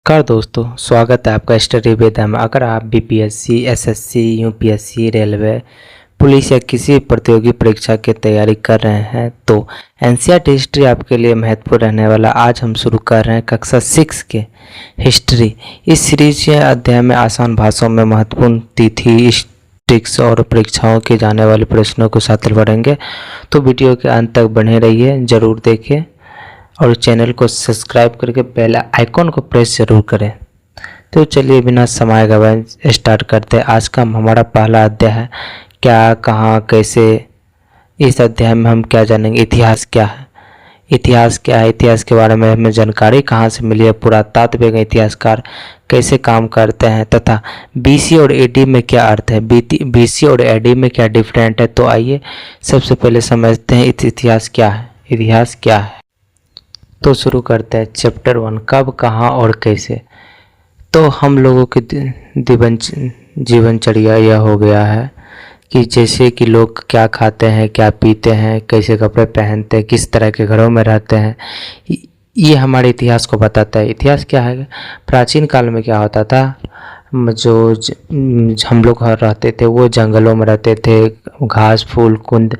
नमस्कार दोस्तों, स्वागत है आपका स्टडी वेदा में। अगर आप BPSC, SSC, UPSC, railway, police या किसी प्रतियोगी परीक्षा की तैयारी कर रहे हैं तो एनसीईआरटी हिस्ट्री आपके लिए महत्वपूर्ण रहने वाला। आज हम शुरू कर रहे हैं कक्षा 6 के हिस्ट्री। इस सीरीज के अध्याय में आसान भाषाओं में महत्वपूर्ण तिथि, ट्रिक्स और परीक्षाओं के जाने वाले प्रश्नों को साथ बढ़ेंगे। तो वीडियो के अंत तक बने रहिए, ज़रूर देखिए और चैनल को सब्सक्राइब करके बेल आइकॉन को प्रेस जरूर करें। तो चलिए बिना समय गवाए स्टार्ट करते हैं। आज का हमारा पहला अध्याय है क्या, कहाँ, कैसे। इस अध्याय में हम क्या जानेंगे? इतिहास क्या है, इतिहास क्या है, इतिहास के बारे में हमें जानकारी कहाँ से मिली है, पुरातात्विक इतिहासकार कैसे काम करते हैं, तथा बीसी और एडी में क्या अर्थ है, बीसी और एडी में क्या डिफरेंट है। तो आइए सबसे पहले समझते हैं इतिहास क्या है। इतिहास क्या है तो शुरू करते हैं चैप्टर 1, कब, कहाँ और कैसे। तो हम लोगों की जीवनचर्या यह हो गया है कि जैसे कि लोग क्या खाते हैं, क्या पीते हैं, कैसे कपड़े पहनते हैं, किस तरह के घरों में रहते हैं, ये हमारे इतिहास को बताता है। इतिहास क्या है? प्राचीन काल में क्या होता था, जो हम लोग रहते थे वो जंगलों में रहते थे, घास फूल कुंद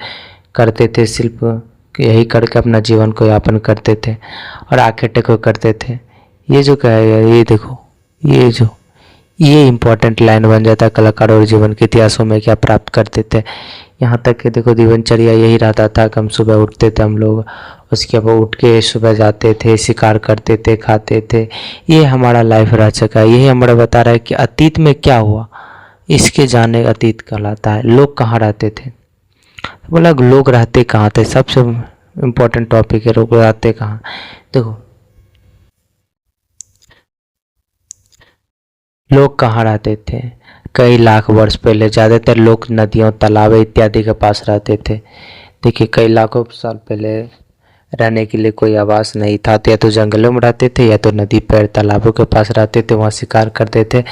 करते थे, शिल्प यही करके अपना जीवन को यापन करते थे और आखे टेको करते थे। ये जो क्या है, ये देखो, ये इम्पोर्टेंट लाइन बन जाता है कलाकार और जीवन के इतिहासों में क्या प्राप्त करते थे। यहाँ तक कि देखो दिनचर्या यही रहता था कि हम सुबह उठते थे, हम लोग उसके बाद उठ के सुबह जाते थे, शिकार करते थे, खाते थे। ये हमारा लाइफ रह चुका है। यही हमारा बता रहा है कि अतीत में क्या हुआ, इसके जाने अतीत कहलाता है। लोग कहाँ रहते थे, बोला लोग रहते कहाँ थे, सबसे इम्पोर्टेंट टॉपिक है, लोग रहते कहाँ। देखो लोग कहाँ रहते थे, कई लाख वर्ष पहले ज़्यादातर लोग नदियों, तालाब इत्यादि के पास रहते थे। देखिए कई लाखों साल पहले रहने के लिए कोई आवास नहीं था, तो या तो जंगलों में रहते थे या तो नदी पर तालाबों के पास रहते थे, वहाँ शिकार करते थे।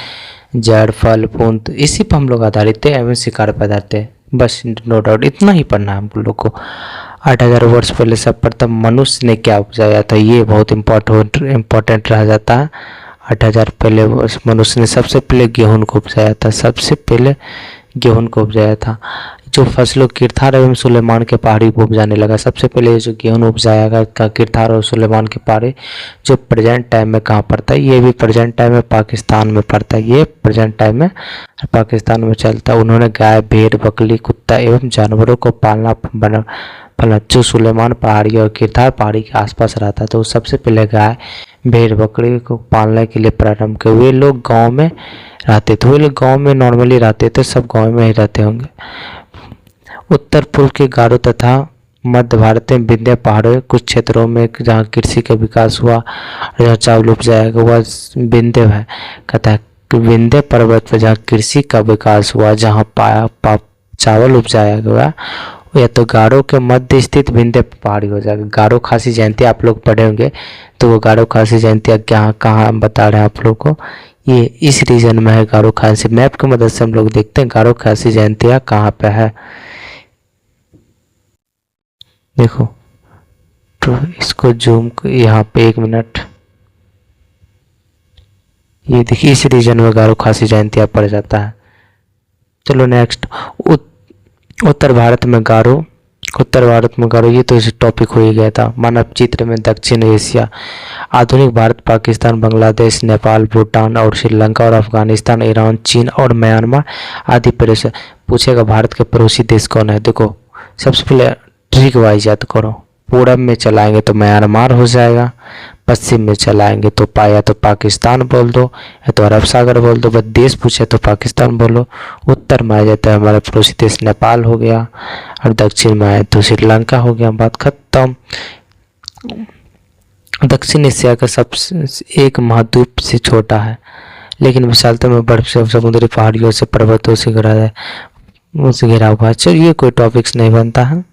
जड़ फल फूल तो इसी पर हम लोग आधारित थे एवं शिकार पदार्थ थे, बस नो डाउट इतना ही पढ़ना है हम लोग को। 8000 वर्ष पहले सर्वप्रथम मनुष्य ने क्या उपजाया था, ये बहुत इम्पोर्टेंट रह जाता है। 8000 पहले मनुष्य ने सबसे पहले गेहूं को उपजाया था, सबसे पहले गेहूं को उपजाया था। जो फसलों किरथार एवं सुलेमान के पहाड़ी को उपजाने लगा। सबसे पहले जो गेहूं उपजाया गया किरथार और सुलेमान के पहाड़ी, जो प्रेजेंट टाइम में कहाँ पड़ता है, ये भी प्रेजेंट टाइम में पाकिस्तान में पड़ता है। ये प्रेजेंट टाइम में पाकिस्तान में चलता है। उन्होंने गाय, भेड़, बकरी, कुत्ता एवं जानवरों को पालना जो सुलेमान पहाड़ी और किरथार पहाड़ी के आसपास रहता है, तो सबसे पहले गाय, भेड़, बकरी को पालने के लिए प्रारंभ किया। वे लोग गांव में रहते थे, वे लोग गांव में नॉर्मली रहते थे, सब गांव में ही रहते होंगे। उत्तर पूर्व के गारो तथा मध्य भारत में विंध्य पहाड़ों कुछ क्षेत्रों में जहाँ कृषि का विकास हुआ और जहाँ चावल उपजाया गया वह विंध्य है। कहता है कि विंध्य पर्वत पर जहाँ कृषि का विकास हुआ, जहाँ चावल उपजाया गया, या तो गारो के मध्य स्थित विंध्य पहाड़ी हो जाएगा। गारो खासी जयंती आप लोग पढ़े होंगे, तो वो गारो खासी जयंती क्या कहाँ बता रहे हैं आप लोग को, ये इस रीजन में है। गारो खासी मैप की मदद से हम लोग देखते हैं गारो खासी जयंती कहाँ पे है। देखो तो इसको जूम यहाँ पे 1 मिनट, ये देखिए इस रीजन में गारो खासी जयंती पड़ जाता है। चलो नेक्स्ट, उत्तर भारत में गारो, ये तो इस टॉपिक हो ही गया था। मानव चित्र में दक्षिण एशिया, आधुनिक भारत, पाकिस्तान, बांग्लादेश, नेपाल, भूटान और श्रीलंका और अफगानिस्तान, ईरान, चीन और म्यांमार आदि पड़ोसी। पूछेगा भारत के पड़ोसी देश कौन है। देखो सबसे पहले ट्रिक वाइज याद करो। पूरब में चलाएंगे तो म्यांमार हो जाएगा, पश्चिम में चलाएंगे तो या तो पाकिस्तान बोल दो या तो अरब सागर बोल दो, बस देश पूछे तो पाकिस्तान बोलो। उत्तर में आ जाता है हमारा पड़ोसी देश नेपाल हो गया, और दक्षिण में आए तो श्रीलंका हो गया, बात खत्म। दक्षिण एशिया का सबसे एक महाद्वीप से छोटा है, लेकिन विशालता में बर्फ से, समुद्री पहाड़ियों से, पर्वतों से घिरा हुआ है। चलिए कोई टॉपिक्स नहीं बनता है।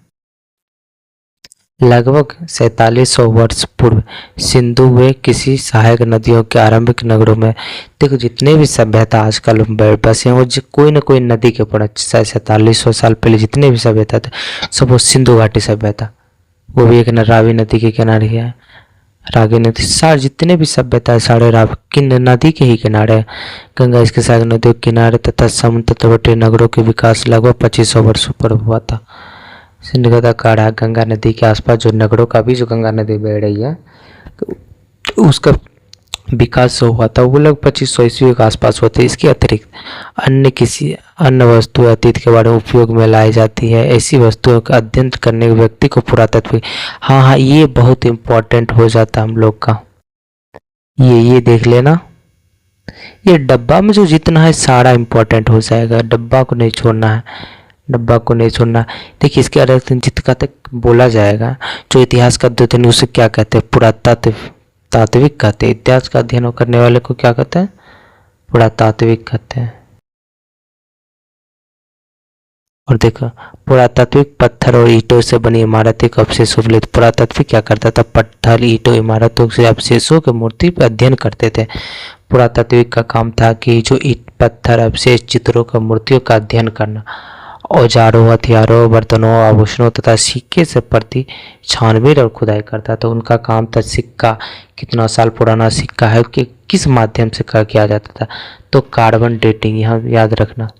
लगभग 4700 वर्ष पूर्व सिंधु व किसी सहायक नदियों के आरंभिक नगरों में, देखो जितने भी सभ्यता आजकल बसे हैं वो कोई ना कोई नदी के ऊपर, 4700 साल पहले जितने भी सभ्यता थे सब वो सिंधु घाटी सभ्यता, वो भी एक रावी नदी के किनारे है। रागी नदी सारे जितने भी सभ्यता है सारे किन नदी के ही किनारे है। गंगा इसके सागर नदियों के किनारे तथा समुद्र तटवर्ती नगरों के विकास लगभग 2500 वर्षों पर हुआ था। सिंधुघट्टा काढ़ा गंगा नदी के आसपास जो नगरों का भी जो गंगा नदी बह रही है तो उसका विकास जो हुआ था वो लगभग 2500 ईस्वी के आसपास होते। इसके अतिरिक्त अन्य किसी अन्य वस्तु अतीत के बारे में उपयोग में लाई जाती है। ऐसी वस्तुओं का अध्ययन करने के व्यक्ति को पुरातत्व, हाँ ये बहुत इम्पोर्टेंट हो जाता है हम लोग का। ये देख लेना, ये डब्बा में जो जितना है सारा इम्पोर्टेंट हो जाएगा, डब्बा को नहीं छोड़ना है, डब्बा को नहीं छोड़ना। देखिए इसके अतिरिक्त जितना तक बोला जाएगा, जो इतिहास का अध्ययन उसे क्या कहते हैं, पुरातात्विक तात्विक कहते हैं। इतिहास का अध्ययन करने वाले को क्या कहते हैं, पुरातात्विक कहते हैं। और देखो पुरातात्विक पत्थर और ईंटों से बनी इमारतें का अवशेष उपलब्ध। पुरातात्विक क्या करता था, पत्थर ईंटों इमारतों से अवशेषों के मूर्ति पर अध्ययन करते थे। पुरातात्विक का काम था कि जो ईंट पत्थर अवशेष चित्रों का मूर्तियों का अध्ययन करना, औजारों हथियारों बर्तनों आभूषणों तथा सिक्के से प्रति छानबीन और खुदाई करता था। उनका काम था सिक्का कितना साल पुराना सिक्का है कि किस माध्यम से किया जाता था, तो कार्बन डेटिंग, यहाँ याद रखना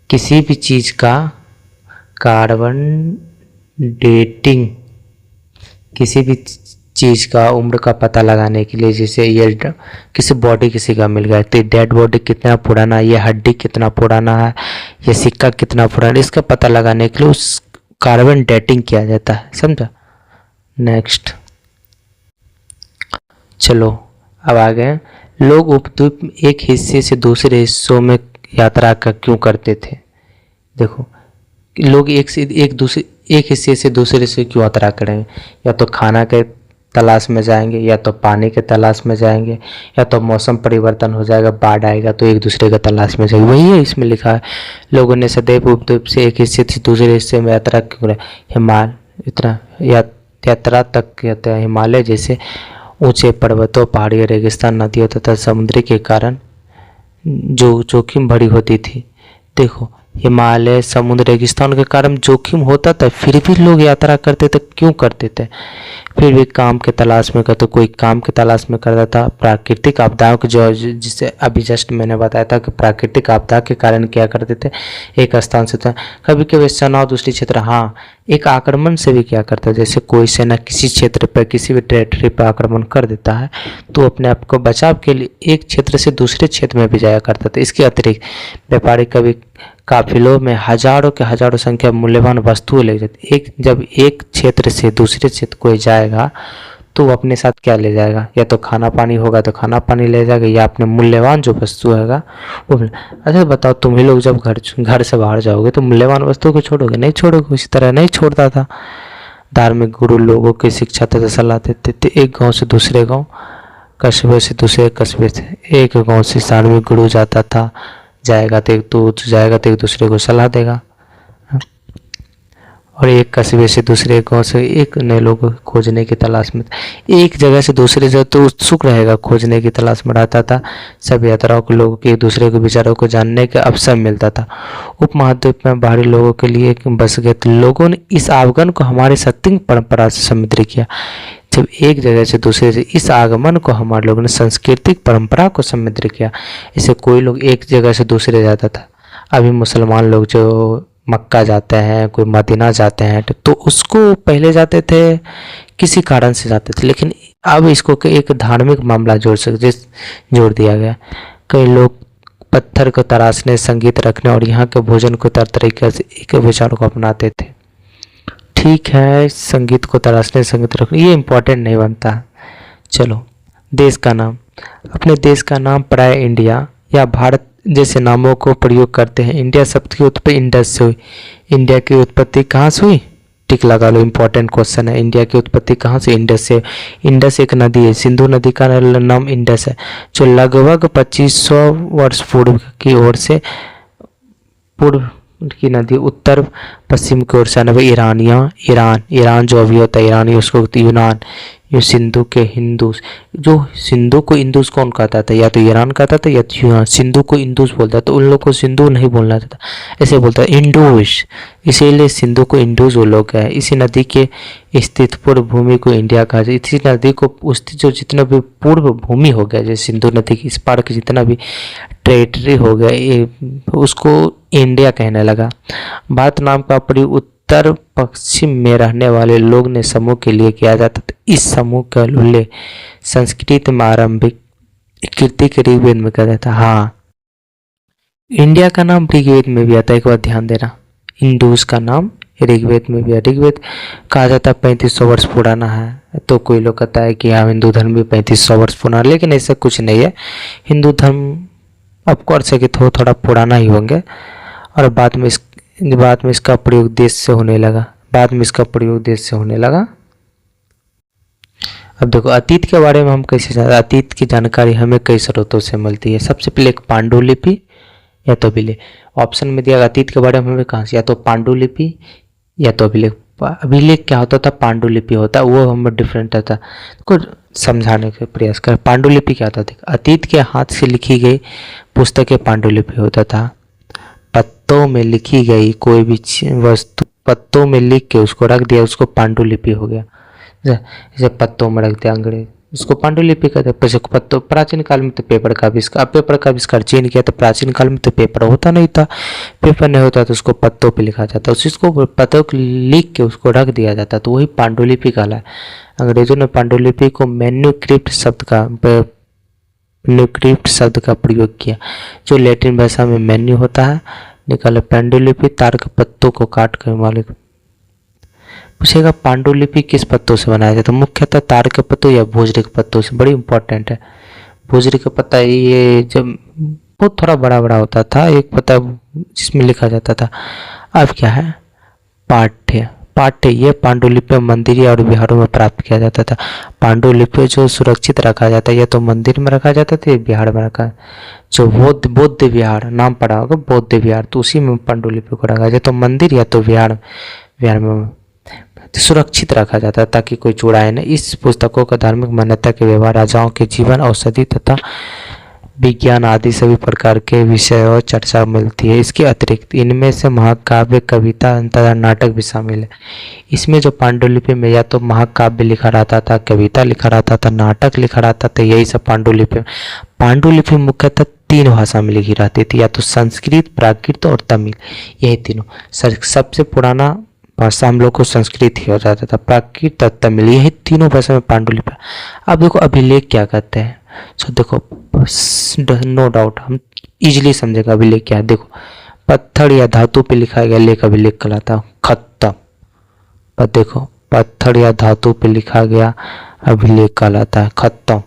किसी भी चीज़ का कार्बन डेटिंग, किसी भी चीज़ का उम्र का पता लगाने के लिए, जैसे ये किसी बॉडी किसी का मिल गया तो डेड बॉडी कितना पुराना है, ये हड्डी कितना पुराना है, ये सिक्का कितना पुराना है, इसका पता लगाने के लिए उस कार्बन डेटिंग किया जाता है, समझा। नेक्स्ट चलो अब आ गए, लोग उपद्वीप में एक हिस्से से दूसरे हिस्सों में यात्रा का क्यों करते थे। देखो लोग एक हिस्से से दूसरे से क्यों यात्रा करेंगे, या तो खाना के तलाश में जाएंगे, या तो पानी के तलाश में जाएंगे, या तो मौसम परिवर्तन हो जाएगा, बाढ़ आएगा तो एक दूसरे के तलाश में जाएंगे। वही है इसमें लिखा है, लोगों ने सदैव उपद्वीप से एक हिस्से से दूसरे हिस्से में यात्रा क्यों करें। यात्रा तक कहते हैं हिमालय जैसे ऊंचे पर्वतों, पहाड़ी, रेगिस्तान, नदियों तथा समुद्री के कारण जो जोखिम भरी होती थी। देखो हिमालय, समुद्र, रेगिस्तान के कारण जोखिम होता था, फिर भी लोग यात्रा करते थे। क्यों करते थे, फिर भी काम के तलाश में करते, कोई काम के तलाश में करता था। प्राकृतिक आपदाओं के जो जिसे अभी जस्ट मैंने बताया था कि प्राकृतिक आपदा के कारण क्या करते थे, एक स्थान से था, कभी कभी सेना दूसरी क्षेत्र, हाँ एक आक्रमण से भी क्या करता है, जैसे कोई सेना किसी क्षेत्र पर किसी भी टेरिटरी पर आक्रमण कर देता है तो अपने आप को बचाव के लिए एक क्षेत्र से दूसरे क्षेत्र में भी जाया करता था। इसके अतिरिक्त व्यापारी कभी काफिलों में हजारों के हजारों संख्या मूल्यवान वस्तुएं ले जाती। जब एक क्षेत्र से दूसरे क्षेत्र कोई जाएगा तो वो अपने साथ क्या ले जाएगा, या तो खाना पानी होगा तो खाना पानी ले जाएगा, या अपने मूल्यवान जो वस्तु हैगा वो। अच्छा बताओ तुम ही लोग जब घर से बाहर जाओगे तो मूल्यवान वस्तु को छोड़ोगे, नहीं छोड़ोगे। उसी तरह नहीं छोड़ता था। धार्मिक गुरु लोगों की शिक्षा तथा सलाह देते थे। एक गाँव से दूसरे गाँव, कस्बे से दूसरे कस्बे से, एक गाँव से धार्मिक गुरु जाता था, जाएगा तो एक दूसरे को सलाह देगा, और एक कस्बे से दूसरे गांव से एक नए लोग खोजने की तलाश में, एक जगह से दूसरे जगह तो उत्सुक रहेगा, खोजने की तलाश में रहता था। सब यात्राओं के लोगों के एक दूसरे के विचारों को जानने का अवसर मिलता था। उपमहाद्वीप में बाहरी लोगों के लिए बस गए थे। लोगों ने इस आगमन को हमारे सत्य परंपरा से समृद्ध किया। जब एक जगह से दूसरे से इस आगमन को हमारे लोगों ने सांस्कृतिक परंपरा को समृद्ध किया। इसे कोई लोग एक जगह से दूसरे जाता था। अभी मुसलमान लोग जो मक्का जाते हैं, कोई मदीना जाते हैं, तो उसको पहले जाते थे किसी कारण से जाते थे, लेकिन अब इसको एक धार्मिक मामला जोड़ दिया गया। कई लोग पत्थर को तराशने, संगीत रखने और यहाँ के भोजन को तरीके से एक विचारों को अपनाते थे। ठीक है, संगीत को तराशने, संगीत रखने, ये इम्पोर्टेंट नहीं बनता। चलो देश का नाम, अपने देश का नाम प्राय इंडिया या भारत जैसे नामों को प्रयोग करते हैं। इंडिया शब्द की उत्पत्ति इंडस से हुई। इंडिया की उत्पत्ति कहाँ से हुई, टिक लगा लो, इंपॉर्टेंट क्वेश्चन है। इंडिया की उत्पत्ति कहाँ से, इंडस से। इंडस एक नदी है, सिंधु नदी का नाम इंडस है, जो लगभग 2500 वर्ष पूर्व की ओर से पूर्व की नदी उत्तर पश्चिम की ओर से ईरान जो अभी होता है ईरानी, उसको यूनान, जो सिंधु के हिंदूस, जो सिंधु को इंदुस कौन कहता था, या तो ईरान कहता था या तो हाँ, सिंधु को इंदुस बोलता, तो उन लोग को सिंधु नहीं बोलना था, ऐसे बोलता इंडोस, इसीलिए सिंधु को इंडोस वो लोग है। इसी नदी के स्थित पूर्व भूमि को इंडिया कहा जाए। इसी नदी को उसकी जो जितना भी पूर्व भूमि हो गया, जैसे सिंधु नदी की इस पार के जितना भी टेरिटरी हो गया, उसको इंडिया कहने लगा। भारत नाम का प्रयोग उत्तर पश्चिम में रहने वाले लोग ने समूह के लिए किया जाता था। इस समूह का उल्लेख संस्कृत में आरंभिक कृति के ऋग्वेद में किया जाता। हाँ, इंडिया का नाम ऋग्वेद में भी आता है, एक बार ध्यान देना। इंडूस का नाम ऋग्वेद में भी है। ऋग्वेद कहा जाता है 3500 वर्ष पुराना है। तो कोई लोग कहता है कि हाँ, हिंदू धर्म भी 3500 वर्ष पुराना, लेकिन ऐसा कुछ नहीं है। हिंदू धर्म ऑफकोर्स है कि थोड़ा पुराना ही होंगे, और बाद में इसका प्रयोग देश से होने लगा। अब देखो, अतीत के बारे में हम कैसे जानते? अतीत की जानकारी हमें कई स्रोतों से मिलती है। सबसे पहले एक पांडुलिपि या तो अभिलेख। ऑप्शन में दिया अतीत के बारे में हमें कहाँ से, या तो पांडुलिपि या तो अभिलेख। अभिलेख क्या होता था, पांडुलिपि होता, वो हमें डिफरेंट था। कुछ समझाने का प्रयास कर। पांडुलिपि क्या होता था? अतीत के हाथ से लिखी गई पुस्तकें पांडुलिपि होता था। पत्तों में लिखी गई कोई भी वस्तु, पत्तों में लिख के उसको रख दिया, उसको पांडुलिपि हो गया। जैसे पत्तों में रख दिया अंग्रेज, उसको पांडुलिपि कहते हैं। पत्तों, प्राचीन काल में तो पेपर का आविष्कार चीन किया, तो प्राचीन काल में तो पेपर होता नहीं था, पेपर नहीं होता तो उसको पत्तों पे लिखा जाता, उसको पत्तों लिख के उसको रख दिया जाता, तो वही पांडुलिपि कहलाए। अंग्रेजों ने पांडुलिपि को मैन्युस्क्रिप्ट शब्द का प्रयोग किया, जो लैटिन भाषा में मेन्यू होता है, निकाले। पांडुलिपि तार के पत्तों को काट कर मालिक। पूछेगा पांडुलिपि किस पत्तों से बनाया जाता है? तो मुख्यतः तार के पत्तों या भोजरी के पत्तों से। बड़ी इंपॉर्टेंट है भोजरी का पत्ता। ये जब बहुत थोड़ा बड़ा बड़ा होता था, एक पत्ता जिसमें लिखा जाता था। अब क्या है? पाठ्य ये पांडुलिपि मंदिर और विहारों में प्राप्त किया जाता था। पांडुलिपि जो सुरक्षित रखा जाता है, या तो मंदिर में रखा जाता था या बिहार में रखा, जो बौद्ध विहार नाम पड़ा होगा, बौद्ध विहार, तो उसी में पांडुलिपि को रखा जाए, तो मंदिर या तो विहार में सुरक्षित रखा जाता है ताकि कोई चुराए न। इस पुस्तकों का धार्मिक मान्यता के व्यवहार, राजाओं के जीवन, औषधि तथा विज्ञान आदि सभी प्रकार के विषय और चर्चा मिलती है। इसके अतिरिक्त इनमें से महाकाव्य, कविता तथा नाटक भी शामिल है। इसमें जो पांडुलिपि में या तो महाकाव्य लिखा रहता था, कविता लिखा रहता था, नाटक लिखा रहता था, यही सब पांडुलिपि मुख्यतः 3 भाषा में लिखी रहती थी, या तो संस्कृत, प्राकृत और तमिल, यही तीनों। सबसे पुराना भाषा हम लोग को संस्कृत ही हो जाता था, प्राकृत और तमिल, यही तीनों भाषा में पांडुलिपि। अब देखो अभिलेख क्या कहते हैं। सो देखो, नो डाउट हम इजीली समझेगा अभिलेख क्या है। देखो, पत्थर या धातु पे लिखा गया लेख अभिलेख कहलाता। खत्म। पर देखो, पत्थर या धातु पे लिखा गया अभिलेख कहलाता है। खत्म।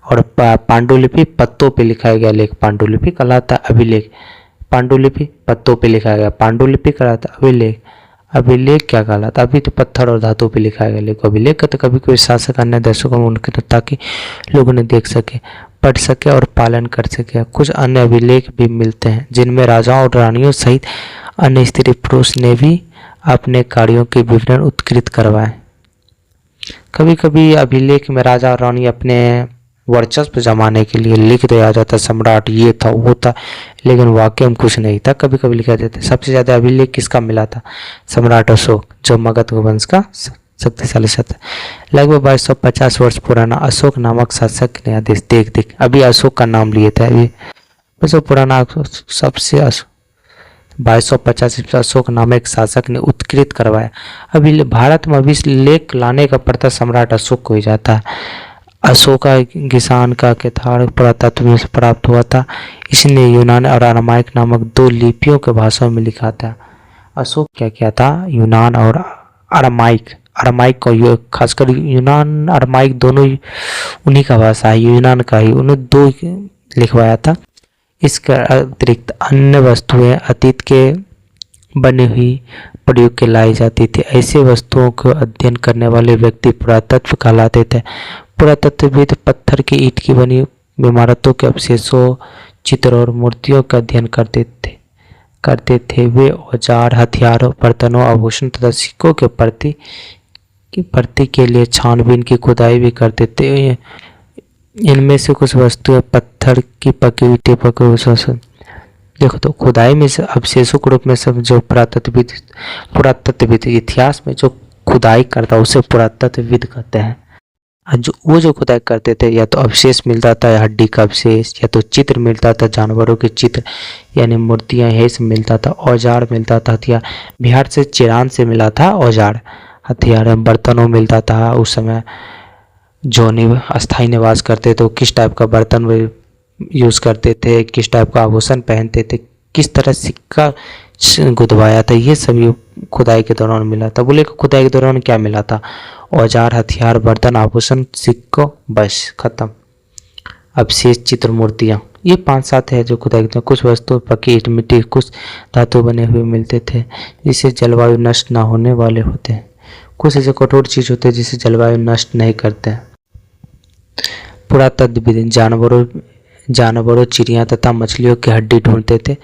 और पांडुलिपि पत्तों पे लिखा गया लेख पांडुलिपि कहलाता है। अभिलेख, पांडुलिपि पत्तों पे लिखा गया पांडुलिपि कहलाता है। अभिलेख, अभिलेख क्या कहलाता? अभी तो पत्थर और धातु पे लिखा गया लेख अभिलेख का। तो कभी कोई शासक अन्य दर्शकों में उनके, ताकि लोग उन्हें देख सके, पढ़ सके और पालन कर सके। कुछ अन्य अभिलेख भी मिलते हैं जिनमें राजाओं और रानियों सहित अन्य स्त्री पुरुष ने भी अपने कार्यों के विवरण उत्कृत करवाए। कभी कभी अभिलेख में राजा और रानी अपने वर्चस्व जमाने के लिए लिख दिया जाता, सम्राट ये था वो था, लेकिन वाकई में कुछ नहीं था। कभी कभी लिखा जाता। सबसे ज़्यादा अभिलेख किसका मिला था? सम्राट अशोक, जो मगध वंश का शक्तिशाली शासक। लगभग 2250 वर्ष पुराना अशोक नामक शासक ने आदेश, देख अभी अशोक का नाम लिए थे। अभी सबसे पुराना सबसे 2250 अशोक नामक एक शासक ने उत्कृत करवाया। अभी भारत में अभी लेख लाने का प्रथा सम्राट अशोक को ही जाता है। अशोका गिसान का केथार पुरातत्व में से प्राप्त हुआ था। इसने यूनान और अरामाइक नामक 2 लिपियों के भाषाओं में लिखा था। अशोक क्या किया था? यूनान और अरामाइक को, खासकर यूनान अरामाइक दोनों उन्हीं का भाषा है, यूनान का ही, उन्हें 2 लिखवाया था। इसके अतिरिक्त अन्य वस्तुएं अतीत के बनी हुई प्रयोग के लाई जाती थी। ऐसे वस्तुओं को अध्ययन करने वाले व्यक्ति पुरातत्व कहलाते थे। पुरातत्वविद पत्थर की ईंट की बनी इमारतों के अवशेषों, चित्र और मूर्तियों का अध्ययन करते थे। वे औजार, हथियारों, बर्तनों, आभूषण तथा सिक्कों के प्रति कि भर्ती के लिए छानबीन की खुदाई भी करते थे। इनमें से कुछ वस्तुएं पत्थर की पकी हुई देखो तो खुदाई में से अवशेषों के रूप में सब जो पुरातत्वविद इतिहास में जो खुदाई करता है उसे पुरातत्वविद कहते हैं। जो वो जो खुदाई करते थे या तो अवशेष मिलता था या हड्डी का अवशेष, या तो चित्र मिलता था जानवरों के चित्र यानी मूर्तियां, यही सब मिलता था। औजार मिलता था, हथियार बिहार से चिरान से मिला था औजार, हथियार बर्तनों मिलता था। उस समय जो अस्थायी निवास करते थे वो किस टाइप का बर्तन वे यूज़ करते थे, किस टाइप का आभूषण पहनते थे, किस तरह सिक्का गुदवाया था, ये सभी खुदाई के दौरान मिला था। बोले कि खुदाई के दौरान क्या मिला था? औजार, हथियार, बर्तन, आभूषण, सिक्कों, बस खत्म। अवशेष, चित्र, मूर्तियाँ, ये 5-7 है जो खुदाई के। कुछ वस्तु पकी ईंट, मिट्टी, कुछ धातु बने हुए मिलते थे जिससे जलवायु नष्ट ना होने वाले होते हैं। कुछ ऐसे कठोर चीज होते हैं जिसे जलवायु नष्ट नहीं करते। पुरातत्वविद जानवरों, चिड़िया तथा मछलियों की हड्डी ढूंढते थे।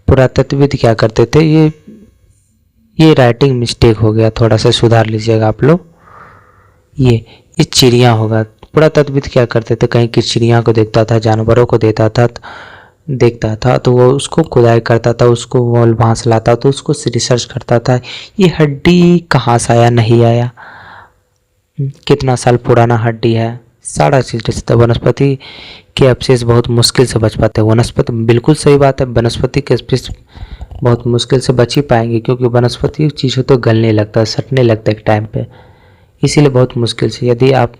पुरातत्वविद क्या करते थे, ये राइटिंग मिस्टेक हो गया, थोड़ा सा सुधार लीजिएगा आप लोग। ये चिड़िया होगा। पुरातत्वविद क्या करते थे, कहीं की चिड़िया को देखता था, जानवरों को देखता था तो वो उसको खुदाई करता था, उसको वो भांस लाता तो उसको रिसर्च करता था, ये हड्डी कहाँ से आया, नहीं आया, कितना साल पुराना हड्डी है, सारा चीज। वनस्पति के अवशेष बहुत मुश्किल से बच पाते हैं। वनस्पति, बिल्कुल सही बात है, वनस्पति के अवशेष बहुत मुश्किल से बच ही पाएंगे क्योंकि वनस्पति चीज़ तो गलने लगता है, सटने लगता है एक टाइम पे, इसीलिए बहुत मुश्किल से। यदि आप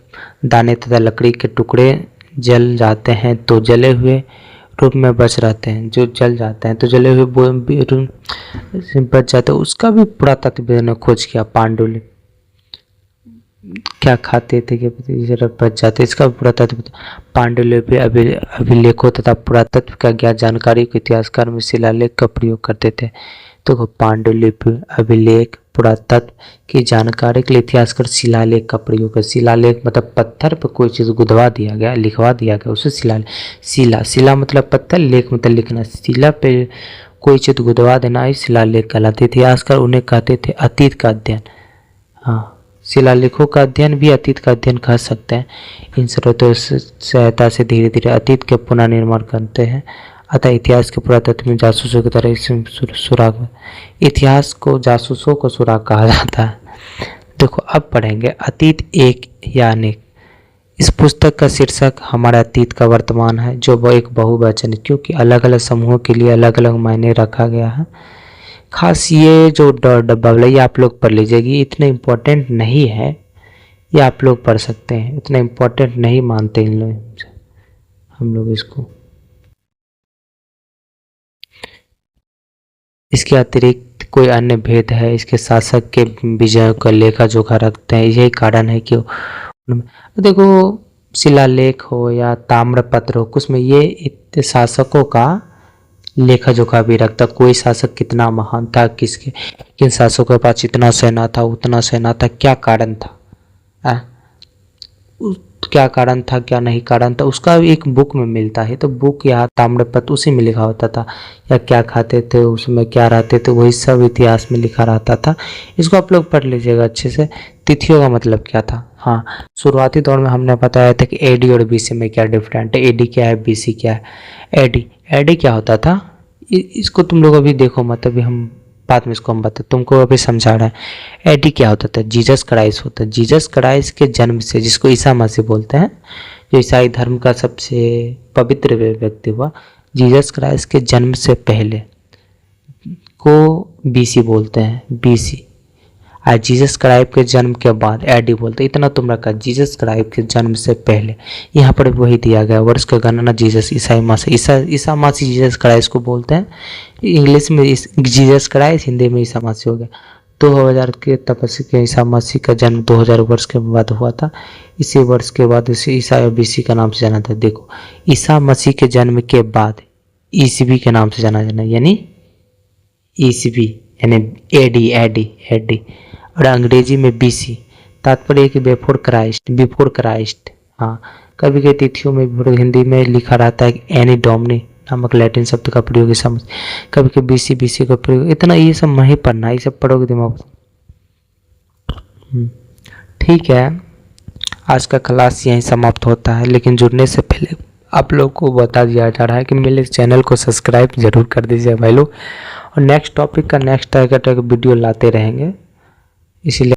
दाने तथा लकड़ी के टुकड़े जल जाते हैं तो जले हुए रूप में बच रहते हैं, जो जल जाते हैं तो जले हुए बच जाते हैं। उसका भी पुरातत्वविद ने खोज किया। पांडुलिपि क्या खाते थे कि बच जाते, इसका पुरातत्व। पांडुलिपि अभिलेखों तथा पुरातत्व का ज्ञान जानकारी को इतिहासकार में शिलालेख का प्रयोग करते थे। तो पांडुलिपि, अभिलेख, पुरातत्व की जानकारी के लिए इतिहासकार शिलालेख का प्रयोग है। शिलालेख मतलब पत्थर पर कोई चीज़ गुदवा दिया गया, लिखवा दिया गया, उसे शिला मतलब पत्थर, लेख मतलब लिखना। शिला पे कोई चीज़ गुदवा देना ही शिलालेख कहलाते। इतिहासकार उन्हें कहते थे अतीत का अध्ययन। हाँ, शिलालेखों का अध्ययन भी अतीत का अध्ययन कह सकते हैं। इन स्रोतों से सहायता से धीरे धीरे अतीत के पुनर्निर्माण करते हैं। अतः इतिहास के पुरातत्व में जासूसों की तरह सुराग, इतिहास को जासूसों को सुराग कहा जाता है। देखो अब पढ़ेंगे अतीत एक या अनेक। इस पुस्तक का शीर्षक हमारे अतीत का वर्तमान है, जो वो एक बहुवचन है क्योंकि अलग अलग समूहों के लिए अलग अलग मायने रखा गया है। खास ये जो डब्बा वाला ये आप लोग पढ़ लीजिएगा, इतना इम्पोर्टेंट नहीं है, ये आप लोग पढ़ सकते हैं, इतना इम्पोर्टेंट नहीं मानते इन लोग, हम लोग इसको। इसके अतिरिक्त कोई अन्य भेद है, इसके शासक के विजयों का लेखा जोखा रखते हैं। यही कारण है कि देखो शिलालेख हो या ताम्रपत्र हो, उसमें ये शासकों का लेखा जोखा भी रखता, कोई शासक कितना महान था, किन शासकों के पास इतना सेना था, उतना सेना था, क्या कारण था, क्या कारण था, क्या नहीं कारण था, उसका एक बुक में मिलता है। तो बुक या ताम्रपत्र उसी में लिखा होता था, या क्या खाते थे, उसमें क्या रहते थे, वही सब इतिहास में लिखा रहता था। इसको आप लोग पढ़ लीजिएगा अच्छे से। तिथियों का मतलब क्या था, हाँ शुरुआती दौर में हमने बताया था कि एडी और बीसी में क्या डिफरेंट है, एडी क्या है, बीसी क्या है। एडी क्या होता था, इसको तुम लोग अभी देखो मत, अभी हम बाद में इसको हम बता, तुमको अभी समझा रहे हैं। एडी क्या होता था, जीसस क्राइस्ट होता है। जीसस क्राइस्ट के जन्म से, जिसको ईसा मसीह बोलते हैं, जो ईसाई धर्म का सबसे पवित्र व्यक्ति हुआ, जीसस क्राइस्ट के जन्म से पहले को बीसी बोलते हैं, बीसी। और जीसस क्राइस्ट के जन्म के बाद एडी बोलते हैं। इतना तुम रखा, जीसस क्राइस्ट के जन्म से पहले, यहाँ पर वही दिया गया वर्ष का गणना जीसस, ईसाई मसीह, ईसा मसीह जीसस क्राइस्ट को बोलते हैं। इंग्लिश में जीसस क्राइस्ट, हिंदी में ईसा मसीह हो गया। 2000 के तपस्या के ईसा मसीह का जन्म 2000 वर्ष के बाद हुआ था। इसी वर्ष के बाद इसे ईसा और बीसी का नाम से जाना था। देखो ईसा मसीह के जन्म के बाद ईसवी के नाम से जाना यानी ईसवी यानी एडी और अंग्रेजी में बीसी। तात्पर्य कि बिफोर क्राइस्ट। हाँ, कभी कभी तिथियों में हिंदी में लिखा रहता है एनी डोमिनी नामक लैटिन शब्द का प्रयोग समझ, कभी कभी बीसी का प्रयोग। इतना ये सब नहीं पढ़ना, ये सब पढ़ोगे दिमाग। ठीक है, आज का क्लास यहीं समाप्त होता है, लेकिन जुड़ने से पहले आप लोग को बता दिया जा रहा है कि मेरे चैनल को सब्सक्राइब जरूर कर दीजिए भाई लोग। और नेक्स्ट टॉपिक का नेक्स्ट टाइप का वीडियो लाते रहेंगे, इसीलिए